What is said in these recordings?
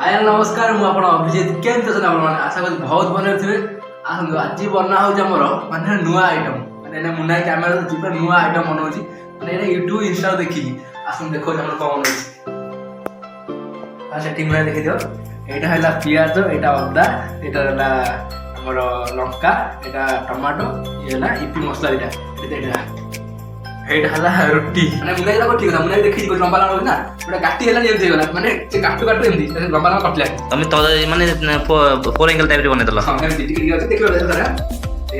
आया नमस्कार मु आपण अभिजित केमती अछन आपण आशा करी बहुत भले थे आसंतु आज बना होउछ हमर माने नुआ आइटम माने मुन्ना कैमरा जिपर नुआ आइटम बनौछि माने यूट्यूब इंस्टा देखि आसुन देखो हमर कोन होछि आ सेटिंग में देखि दियो एटा हला पियाज एटा अदा एटा हला हमर लंका एटा टमाटो ये हला इपी मसला एटा एटा हला रोटी माने मुन्ना जरा ठीक था मुन्ना देखि को लंबा लंबा ना ओटा काटी हला नियम देगला माने से काटू काटू एमदी लंबा लंबा कटला तमे तो माने फोर एंगल टाइप रे बने दला हां एमदी टिक टिक देखिलो जरा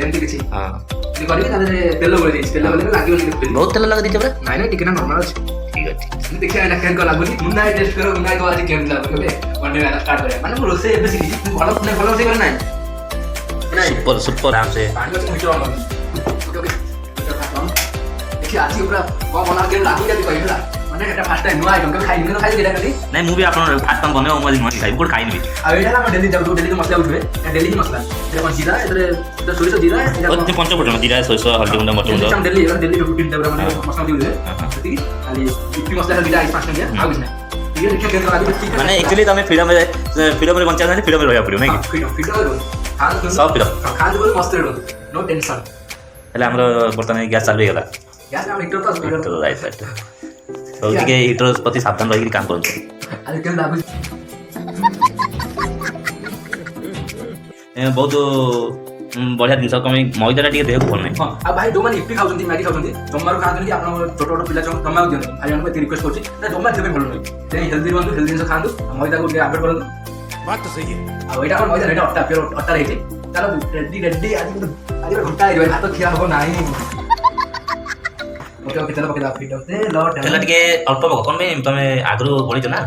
एमदी किछि हां ये करी ताले तेल बोले दी तेल बोले लागियो नहीं बहुत तेल लगा दी जबरे नहीं नहीं टिक ना नॉर्मल अछि ठीक है देखिए एना केन को लागुनी मुन्ना टेस्ट करो मुन्ना को आज केम लागो बे वन डे वाला स्टार्ट करे माने रोसे एबे सिखि भलो से करे नहीं सुपर सुपर आराम से पानी में मिटो हम ओके देखिए आज पूरा को बना के लागू जाती कहला माने एटा फर्स्ट टाइम नुआ आइटम के खाइ न खाइ देला करी नहीं मु भी आपन फर्स्ट टाइम बने मोबाइल न खाइ गुड खाइ नहीं आ एटा ना डेली जब डेली मसला उठबे डेली मसला जे कोन जीरा इधर सोरिस जीरा एटा ओते पंच पटन जीरा सोरिस हल्दी गुंडा मटन गुंडा हम डेली रूटीन देबरा माने मसला दिउले ठीक खाली इपी मसला हल्दी आई पांच टंकिया आ बिना ठीक है देखिए केन लागू ठीक माने एक्चुअली तमे फ्रीडम में बंचा ना फ्रीडम में रहया पड़ियो नहीं फ्रीडम खान सब फ्रीडम खान बोल मस्त रहो नो टेंशन हेले हमरो बर्तन गैस चालू हो गला गैस हम हीटर तो राइट राइट तो ठीक है हीटर प्रति सावधान रही काम करते अरे केन लागू बहुत बढ़िया जिनस कम मैदा टा देह भल नहीं हां आ भाई जो माने इपी खाउछंती मैगी खाउछंती जम्मार खाउछंती कि आपन छोटो छोटो पिला जम्मा दियन भाई हमको एती रिक्वेस्ट करछि ना जम्मा देबे भल नहीं ते हेल्दी बनदु हेल्दी जिनस खांदु मैदा को अवॉइड करदु बात तो सही है आ एटा कोन मैदा रेटा अट्टा प्योर अट्टा रहिते चलो रेडी आज घंटा आइरो हाथ खिया हो नाही ओके ओके चलो पके दा फिट होते लॉट तेल टिके अल्प पक कोन में तमे आगरो बळि ना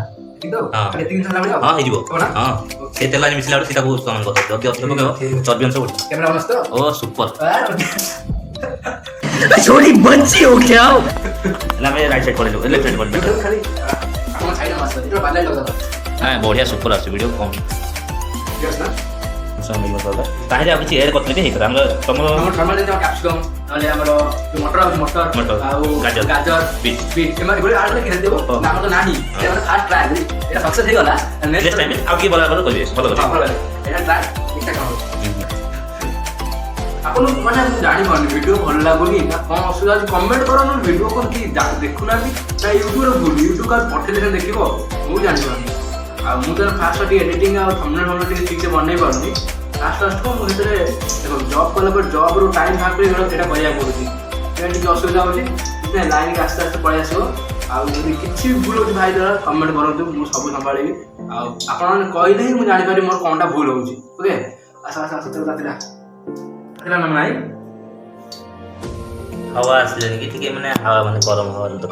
हां ये तीन साल लागो हां हिजबो हां से तेल आनी मिसला सीता को समान करते जल्दी अल्प पक चर्बी अंश उठ कैमरा मस्त ओ सुपर छोड़ी बंची हो क्या ला मैं राइट साइड कर लेफ्ट साइड कर खाली आपन साइड मस्त इधर बाले लगा हां बढ़िया सुपर आछ वीडियो कम यस ना समय मसला ताहे आ किछि एड करतले हे हमरा तमरो टमाटो जे कैप्सिकम नाले हमरो मटर आ गाजर बीट एमा एबे आड लेके देबो ना हम तो नाही एमा फास्ट ट्राई करी एटा सक्सेस हे गला नेक्स्ट टाइम आ की बोला करिए भलो एटा ट्राई एकटा करो आपन माने जानि भनि वीडियो भल लागोनी ना कोन असुविधा कमेंट करो न वीडियो कोन की देखु ना ना यूट्यूब का पठेले देखिबो मु जानि भनि आ मु तो फास्ट एडिटिंग आ थंबनेल ठीक से बननै परनी लास्ट को मु इतरे देखो जॉब कला पर जॉब रो टाइम भाग पे गलो एटा करिया पड़ुची एटा की असुविधा होची इतने लाइन के आस्ते आस्ते पळे आसो आ यदि किछि भूल होची भाई जरा कमेंट करंतु मु सब संभाळिबी आ आपण माने कहि नै मु जानि पारि मोर कोनटा भूल होची ओके आसा आसा चलो जातिरा ना नाही हवा असले की ठीक है माने हवा माने गरम हवा तो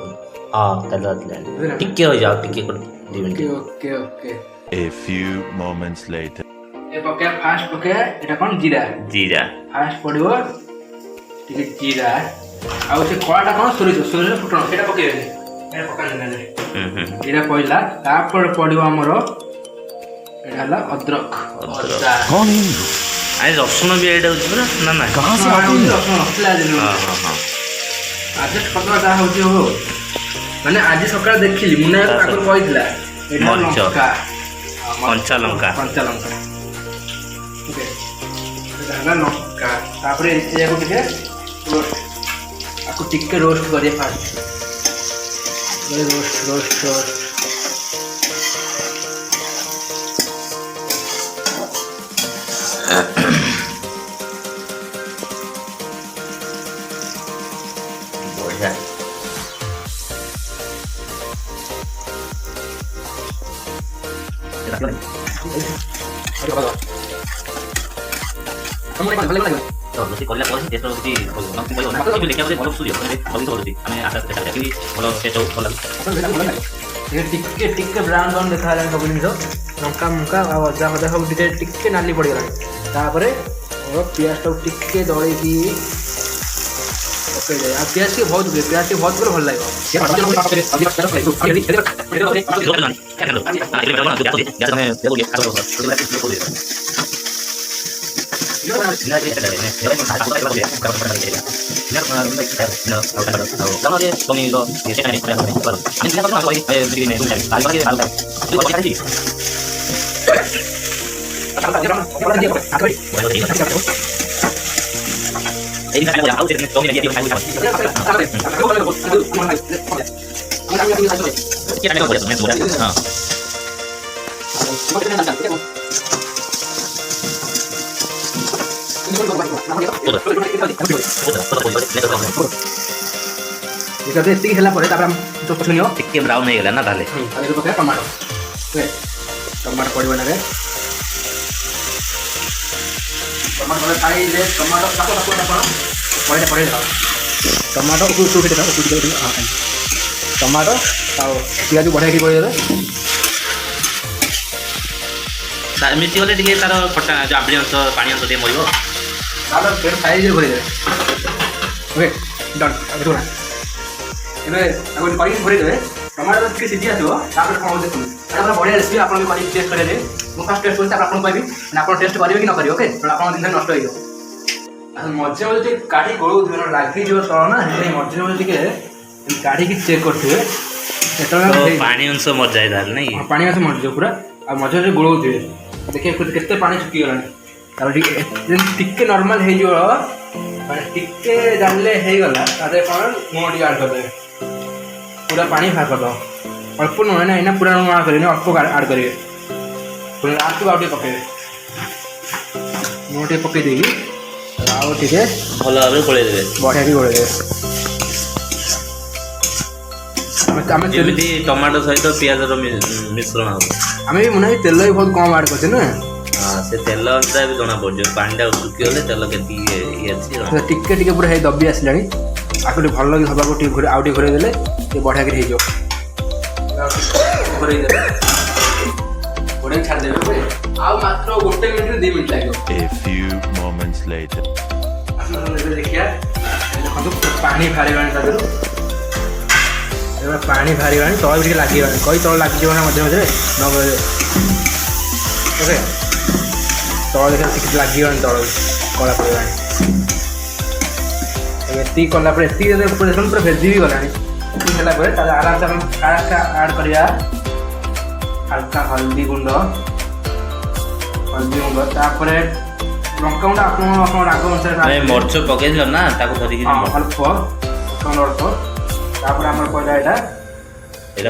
हां तल आतले टिके हो जाओ टिके कर 2 minute okay okay A few moments later. ए पके फास्ट पके एटा कोन जीरा फास्ट पडिवो ठीक है जीरा आ से कोळाटा कोन सोरिस फुटण एटा पके एटा पका ना जीरा पइला तापर पडिवो हमरो एटा हला अदरक कौन है आई रसुन भी ऐड होछ ना ना कहां से आती है रसुन असला दिनु हां हां हां आज पकड़ा जा होची हो माने आज सकाळ देखिली मुना आगर कहितला एटा लंका कंचा लंका ओके एटा हला लंका तापर एते को टिके रोस्ट आपको टिके रोस्ट करिए फास्ट रोस्ट बढ़िया तो जैसे कोला कोला टेस्ट होती है ना कि बोलो ना कि लेके आवे भलो सुरियो म्हणजे भलो होती हमें आशा देखा कि भलो टेस्ट हो भलो ये टिके ब्राउन ब्राउन देखा हला सब जिनिस लंका मुका आ अजा मजा सब टिके नाली पड़ी गला तापरे और प्याज तो टिके दळी की ओके आ प्याज के बहुत भल लागो Ini kan yang tahu sih, kau ini dia tahu. Kita ada boleh sudah. Nah. Jika etik hela ପରେ ତାପରେ ଆମେ ପଛନିଅ ଟିକେ ବ୍ରାଉନ୍ ହେଇଗଲା ନା ତାହେଲେ ତାପରେ ପକେଇବା ଟମାଟୋ ଓକେ ଟମାଟୋ ପଡ଼ିବ ନା ରେ ଟମାଟୋ ପରେ ଖାଇଲେ ଟମାଟୋ ତାକୁ ପଡ଼ିଲେ ପଡ଼ିଲେ ଟମାଟୋ ଉଠୁ ଉଠୁ ଦେବା ଉଠୁ ଦେବା ହଁ ଟମାଟୋ ଆଉ ପିଆଜ ବଢ଼େଇକି ପଡ଼ିଦେବେ ଏମିତି ଗଲେ ଟିକେ ତାର ଖଟା ଯୋଉ ଆମ୍ବିଳି ଅଂଶ ପାଣି ଅଂଶ ଟିକେ ମରିବ ତାପରେ ସାଇଜ୍ରେ ଘୋରେଇଦେବେ ଓକେ ଡନ୍ ଦେଖୁନା ଏବେ ତାକୁ କରିକି ଘୋରେଇଦେବେ ଟମାଟୋ ଟିକେ ସିଝି ଆସିବ ତାପରେ କ'ଣ ଦେଖନ୍ତୁ ଏଇଟା ପୁରା ବଢ଼ିଆ ରେସିପି ଆପଣ ବି କରିକି ଟେଷ୍ଟ କରିବେ ମୁଁ ଫାଷ୍ଟ ଟେଷ୍ଟ କରୁଛି ତାପରେ ଆପଣଙ୍କୁ କହିବି ଆପଣ ଟେଷ୍ଟ କରିବେ କି ନ କରିବେ ଓକେ ଆପଣଙ୍କ ଜିନିଷ ନଷ୍ଟ ହେଇଯିବ ମଝିରେ ମଝିରେ ଟିକେ କାଢ଼ି ଗୋଳଉଥିବେ ଲାଗିଯିବ ତଳ ନା ସେଥିପାଇଁ ମଝିରେ ମଝିରେ ଟିକେ କାଢ଼ିକି ଚେକ୍ କରୁଥିବେ ଯେତେବେଳେ ପାଣି ଅଂଶ ମରିଯାଏ ତାହେଲେ ନାଇଁ ପାଣି ଅଂଶ ମରିଯିବ ପୁରା ଆଉ ମଝିରେ ମଝିରେ ଗୋଳଉଥିବେ ଦେଖିବେ କେତେ ପାଣି ଶୁଖିଗଲାଣି ତାପରେ ଟିକେ ନର୍ମାଲ ହେଇଯିବ ମାନେ ଟିକେ ଜାଣିଲେ ହେଇଗଲା ତାପରେ କ'ଣ ଲୁଣ ଟିକେ ଆଡ଼୍ କରିଦେବେ ପୁରା ପାଣି ବାହାର କରିଦେବ ଅଳ୍ପ ଲୁଣ ନା ଏଇନା ପୁରା ଲୁଣ ଆଡ଼୍ କରିବେନି ଅଳ୍ପ ଆଡ଼୍ କରିବେ ପୁରା ଲାଷ୍ଟକୁ ଆଉ ଟିକେ ପକାଇବେ ଲୁଣ ଟିକେ ପକାଇ ଦେଇକି ଆଉ ଟିକେ ଭଲ ଭାବରେ ଗୋଳେଇ ଦେବେ ବଢ଼ିଆକି ଗୋଳେଇ ଦେବେ ଆମେ ଯେମିତି ଟମାଟୋ ସହିତ ପିଆଜର ମିଶ୍ରଣ ହେବ ଆମେ ବି ମନେ ତେଲ ବି ବହୁତ କମ୍ ଆଡ଼୍ କରୁଛେ ନା ସେ ତେଲ ଅନୁସାରେ ବି ଜଣା ପଡ଼ିଯିବ ପାଣିଟା ଶୁଖିଗଲେ ତେଲ କେତିକି ଇଏ ଅଛି ଟିକେ ଟିକେ ପୁରା ହେଇ ଦବି ଆସିଲାଣି ଆକୁ ଟିକେ ଭଲ କି ହବାକୁ ଟିକେ ଆଉ ଟିକେ ଘୋରେଇ ଦେଲେ ଟିକେ ବଢ଼ିଆକି ହେଇଯିବ ଘୋରେଇ ଦେବେ ଘୋରେଇକି ଛାଡ଼ିଦେବେ ଆଉ ମାତ୍ର 1 ମିନିଟ୍ରୁ 2 ମିନିଟ୍ ଲାଗିବ A few moments later. ଦେଖିବା ଦେଖନ୍ତୁ ପାଣି ବାହାରିବାଣି ତା ଦେହରୁ ଏବେ ପାଣି ବାହାରିବାଣି ତଳ ବି ଟିକେ ଲାଗିବାଣି କହି ତଳ ଲାଗିଯିବ ନା ମଝିରେ ମଝିରେ ନ ଓକେ ତଳ ଦେଖିବା ଟିକେ ଲାଗିବାଣି ତଳ କଳା ପଡ଼ିବାଣି ଏତିକି କଲା ପରେ ଏତିକି ଯେତେବେଳେ ପୁରା ଭେଜି ବି ଗଲାଣି ଏତିକି ହେଲା ପରେ ତାହେଲେ ଆରାମସେ ଆମେ ହାଲକା ଆଡ଼୍ କରିବା ହାଲକା ହଳଦୀ ଗୁଣ୍ଡ ତାପରେ ଲଙ୍କାଗୁଣ୍ଡ ଆପଣ ରାଗ ଅନୁସାରେ ମରିଚ ପକେଇଥିଲ ନା ତାକୁ ଧରିକି ଅଳ୍ପ ଅଳ୍ପ ତାପରେ ଆମର କହିଲା ଏଇଟା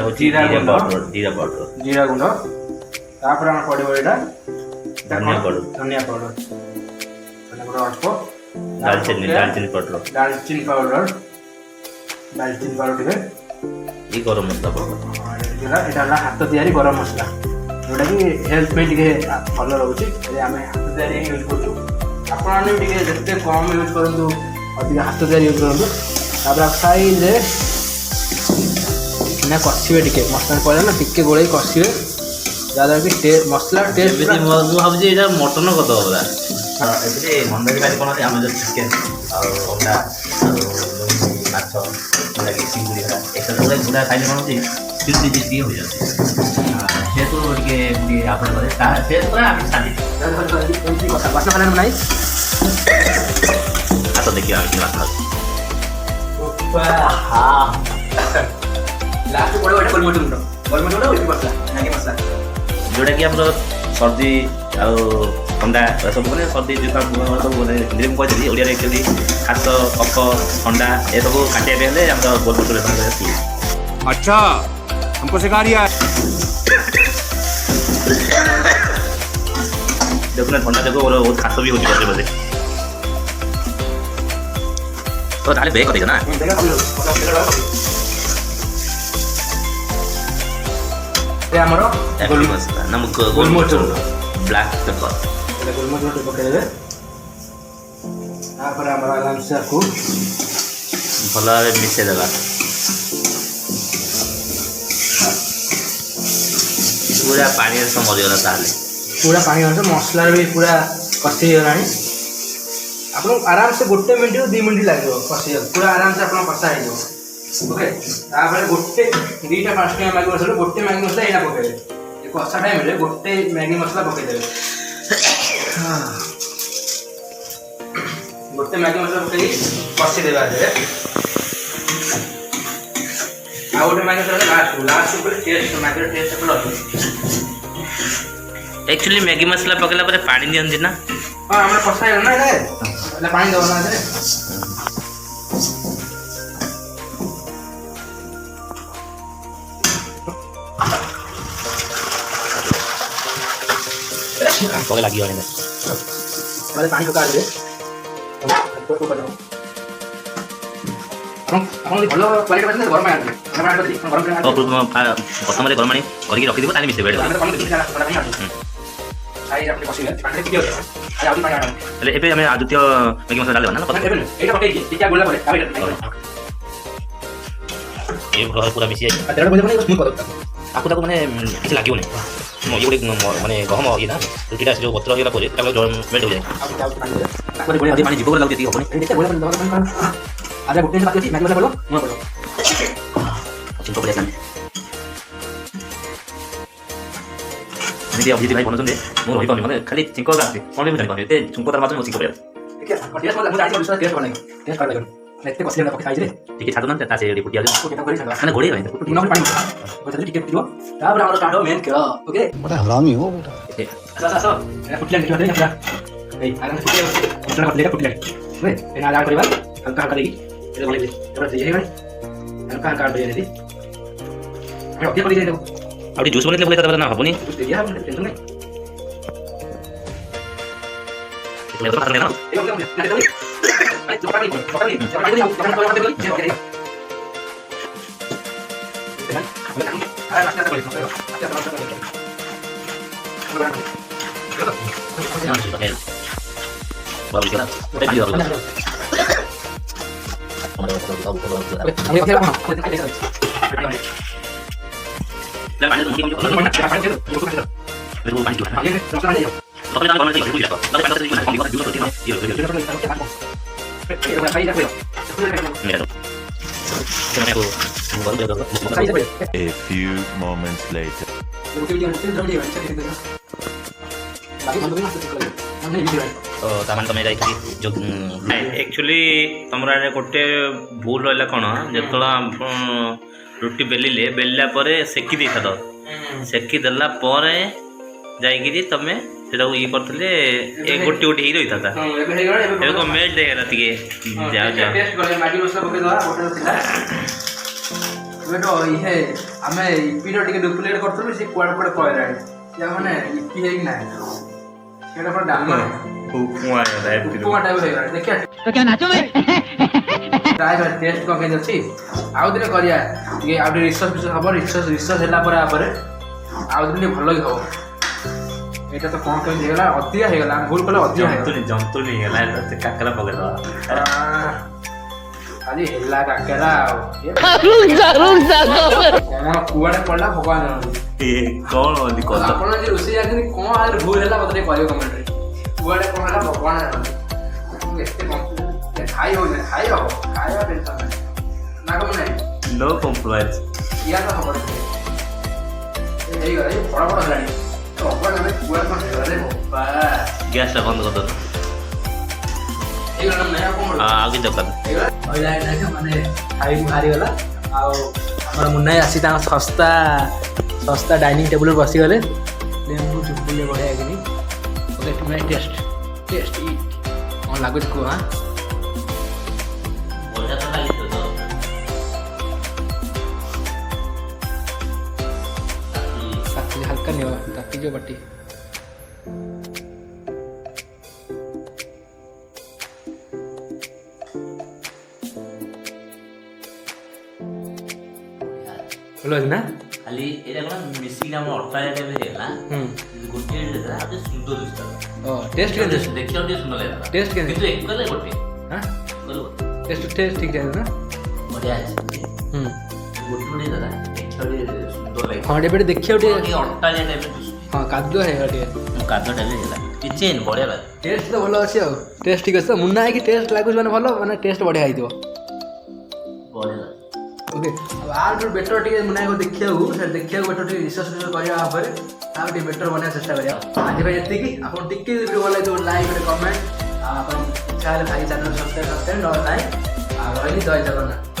ହଉଛି ଜିରା ଗୁଣ୍ଡ ତାପରେ ଆମର ପଡ଼ିବ ଏଇଟା ଧନିଆ ପାଉଡର ଅଳ୍ପ ଡାଲଚିନି ପାଉଡର ଟିକେ ଏଇ ଗରମ ମସଲା ପାଉଡର ଏଇଟା ହେଲା ହାତ ତିଆରି ଗରମ ମସଲା ଯେଉଁଟାକି ହେଲ୍ଥ ପାଇଁ ଟିକେ ଭଲ ରହୁଛି ଆମେ ହାତ ତିଆରି ୟୁଜ୍ କରୁଛୁ ଆପଣମାନେ ବି ଟିକେ ଯେତେ କମ୍ ୟୁଜ୍ କରନ୍ତୁ ଅଧିକା ହାତ ତିଆରି ୟୁଜ୍ କରନ୍ତୁ ତାପରେ ଖାଇଲେ ନା କଷିବେ ଟିକେ ମସଲା ପଡ଼ିଲେ ନା ଟିକେ ଗୋଳେଇ କଷିବେ ଯାହାଦ୍ୱାରା କି ମସଲା ଟେଷ୍ଟ ମୁଁ ଭାବୁଛି ଏଇଟା ମଟନ କରିଦେବ ପୁରା ଏଥିରେ ମଣ୍ଡା କାରି କ'ଣ ଅଛି ଆମେ ଯେଉଁ ଚିକେନ୍ ଆଉ ଅଣ୍ଡା ଆଉ ମାଛ ଯେଉଁଟାକି ଚିଙ୍ଗୁଡ଼ି ହେଲା ଏସବୁ ଗୁଡ଼ା ଖାଇଲେ କ'ଣ ହେଉଛି ଚିଙ୍ଗୁଡ଼ି ଟିକେ ହୋଇଯାଉଛି ଯେହେତୁ ଟିକେ ଆପଣ କରେ ସେ ପୁରା ଆମେ ଛାଡ଼ି ବାସ୍ନା ବାହାରିଲାଣି ନାହିଁ ହାତ ଦେଖିବା ଆମେ ବାସ୍ନା ଲାଷ୍ଟ ପଡ଼ିବ ଏଇଟା ଗୋଲମରିଚ ଗୁଣ୍ଡ ମସଲା ମ୍ୟାଗି ମସଲା ଯେଉଁଟାକି ଆମର ସର୍ଦି ଆଉ ଥଣ୍ଡା ସବୁ ମାନେ ସର୍ଦି ସବୁ ମାନେ ମୁଁ କହିଥିଲି ଓଡ଼ିଆରେ ଆକ୍ଚୁଆଲି ଖାସ କଫ ଥଣ୍ଡା ଏସବୁ କାଟିବା ପାଇଁ ହେଲେ ଆମର ଗୋଲମରିଚ ଅଛି अच्छा हमको सिखा रिया ଦେଖୁନା ଥଣ୍ଡା ଯୋଗୁଁ ମୋର ବହୁତ ଖାସ ବି ହେଉଛି ବୋଧେ ବୋଧେ ତ ତାହେଲେ ବେକ୍ କରିଦେଇଛ ନା ଆମର ମସଲା ନା ଗୋଲମରିଚ ବ୍ଲାକ୍ ପେପର ଗୋଲମରିଚ ଗୁଣ୍ଡ ପକାଇଦେବେ ତାପରେ ଆମର ଆରାମସେ ଆକୁ ଭଲ ଭାବେ ମିଶାଇ ଦେବା ପୁରା ପାଣି ଅଂଶ ମରିଗଲା ତାହେଲେ ପୁରା ପାଣି ଅଂଶ ମସଲାରେ ବି ପୁରା କଷି ହେଇଗଲାଣି ଆପଣ ଆରାମସେ 1 ମିନିଟ୍ରୁ 2 ମିନିଟ୍ ଲାଗିବ କଷିବାକୁ ପୁରା ଆରାମସେ ଆପଣ କଷା ହେଇଯିବ ଓକେ ତାପରେ 2ଟା 5ଟା ମ୍ୟାଗି ମସଲା 1 ମ୍ୟାଗି ମସଲା ଏଇଟା ପକାଇବେ ଏ କଷା ଟାଇମ୍ରେ 1 ମ୍ୟାଗି ମସଲା ପକାଇଦେବେ 1 ମ୍ୟାଗି ମସଲା ପକାଇ କଷିଦେବେ ଆଦେହରେ ଆଉ 1 ମ୍ୟାଗି ମସଲା ଲାଷ୍ଟକୁ ପୁରା ଟେଷ୍ଟ ମ୍ୟାଗିର ଟେଷ୍ଟ ଭଲ ଅଛି एक्चुअली मैगी मसला पकेला पर पानी दियंती ना ହଁ ଆମର କଷା ହେଇଗଲା ନା ଏଇଟା ହେଲେ ପାଣି ଦେବ ନା ଏଥିରେ पके लगी होने ମାନେ ପାଣି ପକା ଦେବେ ଆପଣ ଯଦି ଭଲ କ୍ୱାଲିଟି ପାଇଛନ୍ତି ଗରମ ପାଣି ଆଣିବେ ଗରମ ପାଣି କରିକି ଗରମ ପାଣି तो प्रथम गरम पानी करके रखी देबो तानी मिसे बेड ଆମେ କଣ ଦେଖିଲା ଥଣ୍ଡା ପାଣି ଆଣିବେ ଆଇ ଆପଣ କଷିଲେ ପାଣିରେ ଟିକେ ଅଛି ଆଇ ଆଉ ପାଣି ଆଣିବେ એટલે ଏବେ ଆମେ ଆଦିତ୍ୟ मैगी मसला डालबा ना ଏବେ ଏଇଟା ପକେଇକି ଟିକେ ଗୋଳା ପରେ ଆଉ ଏଇଟା ये घर पूरा मिसी जाए ଦେଢ଼ ବଜେ ମାନେ ସ୍ମୁଥ କରିଦେବ आपको ताको माने किछ लागियो नै ये गोटे माने गहम ये ना रुटीटा जो पत्र होला परे ताको मेल्ट हो जाए ତାପରେ ଗୋଳା पानी जीव लागते ती होबनी ଏଇଟା ଗୋଳା କରିଦେବ ପାଣି ଆରେ ଗୋଟେ ବାକି ଅଛି ମ୍ୟାଗି ମସଲା ପଡିବ ଲୁଣ ପଡିବ चिंको पड़े सान निदि अभिजीत भाई बनसन दे मो रही पानी माने खाली चिंको गाते कोन भी जानि एते चिंको तार मात्र चिंको पड़े ठीक है टेस्ट मतलब मुझे आज विश्वास टेस्ट बनाएगा टेस्ट कर लेगा नेक्स्ट क्वेश्चन आपको खाई दे ठीक है छातो ना ता से रिपोर्ट दिया ओके तो करी सकता माने घोड़े रहते है नॉर्मल पानी बस ठीक है पियो तापर हमर स्टार्ट हो मेन के ओके बड़ा हरामी हो बेटा सो फुटले निकल दे पूरा ए आराम से फुटले फुटले वे एना आराम करबा हल्का हल्का देगी ये बोले थोड़ा से यही भाई हल्का हल्का दे दे अरे ओके कर दे दो अब जूस बनेले बोले ता ना हबनी कुछ दे दिया हमने टेंशन नहीं ले तो करले ना ए ओके ओके ना दे अरे तो पानी पानी बाबू के ना उठे दियो हमारे को तो ले पानी मुझे वो पानी क्यों तो मैं बनाने की कोशिश कर रहा हूं पानी को कम यूज करती हूं ये मेरा तो मैं को A few moments later. तो तामान तमे जाई जो एक्चुअली तमरा गोटे भूल रहला कोन जेतला रोटी बेलिले बेलला परे सेकी देता दो सेकी देला परे जाईगिरी तमे सेटा ये करथले एक गोटी गोटी ही रहिता था एबे को मेल्ट देला तिके जा जा टेस्ट करे मैगी मसला पके दवा गोटे थिला बेटो इहे हमें इपी रो टिके डुप्लीकेट करथलु से कोड कोड कहला या माने इपी हेइ ना केटा पर डालमा उपमा टाइप उपमा टाइप हेइ देखिया तो क्या नाचो में ट्राई कर टेस्ट को के दछि आउ दिन करिया ये आउ रिसर्च हबो रिसर्च हैला पर आपर आउ दिन भलो ही हो एटा तो कोन कोन हेला अधिया हेला भूल कले अधिया जंतुनी हेला से काकरा पके दवा खाली हेला काकरा कोन कुआडे पडला भगवान ये कौन होती कौन ଆପଣ ଯେ ରୋଷେଇ ଜାଣିଛନ୍ତି କ'ଣ ଆରେ ଭୁଲ ହେଲା ମୋତେ ଟିକେ କହିବ କମେଣ୍ଟରେ କୁଆଡ଼େ କ'ଣ ହେଲା ଭଗବାନ ଏତେ ଖାଇ ହଉନି ଖାଇ ହବ ଖାଇବା ଟେନସନ୍ ନାହିଁ ନା କମ ନାହିଁ नो कॉम्प्रोमाइज ଇଆ ତ ହବ ହେଇଗଲା ଏଇ ବଡ଼ ବଡ଼ ହେଲାଣି ତ ଅପରାଧ ଆମେ କୁଆଡ଼େ କ'ଣ ହେଇଗଲା ବାପା गैस टा बंद कर दो ହେଇଗଲା ନାହିଁ ଆଉ କ'ଣ आगे दरकार ହେଇଗଲା କହିଲା ନାହିଁ ମାନେ ଖାଇକି ବାହାରିଗଲା ଆଉ ଆମର ମୁନ୍ନାଇ ଆସି ତାଙ୍କ ଶସ୍ତା डाइनिंग टेबल पर बसीगले लेम्बू चुपुले बढ़िया कि okay to my test test it कौन लागुच को हाँ बोलता तो लाइट तो ताकि हल्का नहीं हो ताकि जो बट्टी बोलो ना खाली एटा कोन मिसिंग हम अट्टा टाइप हेला गोटे देला आ सुंदर दिसता ओ टेस्ट के देखियो दे सुंदर लागला टेस्ट के किंतु एक कले गोटे हां बोलो टेस्ट ठीक है ना बढ़िया है गोटे गोटे देला एक्चुअली सुंदर लागे हाँ डेबे देखियो ये अट्टा टाइप हाँ कादो है टे कादो टाइप हेला किचन बढ़िया लागे टेस्ट तो भलो अछि टेस्ट ठीक अछि मुन्ना है कि टेस्ट लागुच माने भलो माने टेस्ट बढ़िया आइतो बढ़िया ओके अब आर जो बेटर टिके मुन्ना को देखियो बेटर टिके रिसर्च करिया पर आ बेटर बना चेष्टा करिया आज भाई एति कि आपन टिके वीडियो भल लागे तो लाइक और कमेंट आपन इच्छा है भाई चैनल सब्सक्राइब करते न लाइक आ रही जय जगन्नाथ।